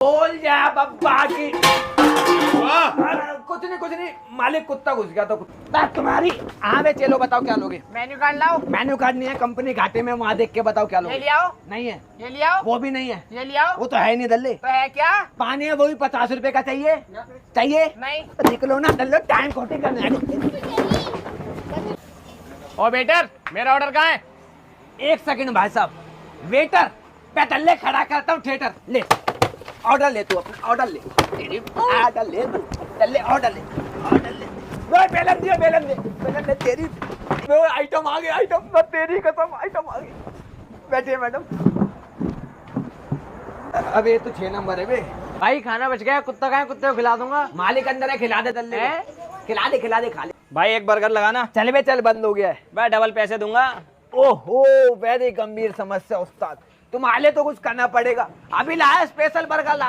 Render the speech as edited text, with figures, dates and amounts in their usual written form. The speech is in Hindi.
बोल जा बब्बा की। कुछ नहीं मालिक कुत्ता घुस गया तो कुत्ता तुम्हारी। हाँ बे चलो बताओ क्या लोगे। मेन्यू कार्ड लाओ। मेन्यू कार्ड नहीं है, कंपनी घाटे में, वहाँ देख के बताओ क्या लोगे। ये लियाओ। नहीं है। ये लियाओ। वो भी नहीं है। ये लियाओ। वो तो है नहीं दल्ले। तो है क्या? पानी है वो भी 50 रुपए का चाहिए। चाहिए नहीं। निकलो ना दल्लो, टाइम खोटी करने। ओ वेटर, मेरा ऑर्डर कहाँ है? एक सेकंड भाई साहब। वेटर पैटल्ले खड़ा करता हूँ थिएटर। ले ऑर्डर ले, तू अपना ऑर्डर ले। ऑर्डर ले तू, दल्ले ऑर्डर ले, ऑर्डर ले। वो बेलन दे, बेलन दे, बेलन दे तेरी। वो आइटम आ गया, आइटम ना तेरी कसम, आइटम आ गई। बैठिए मैडम। अब ये तो 6 नंबर है बे। भाई खाना बच गया, कुत्ता कहाँ है? कुत्ते को खिला दूंगा। मालिक अंदर है, खिला दे दल्ले। खिला दे खा ले। भाई एक बर्गर लगाना। चल बे चल, बंद हो गया है। भाई डबल पैसे दूंगा। ओहो वेरी गंभीर समस्या उस्ताद, तुम्हारे तो कुछ करना पड़ेगा। अभी लाया स्पेशल बर्गर ला।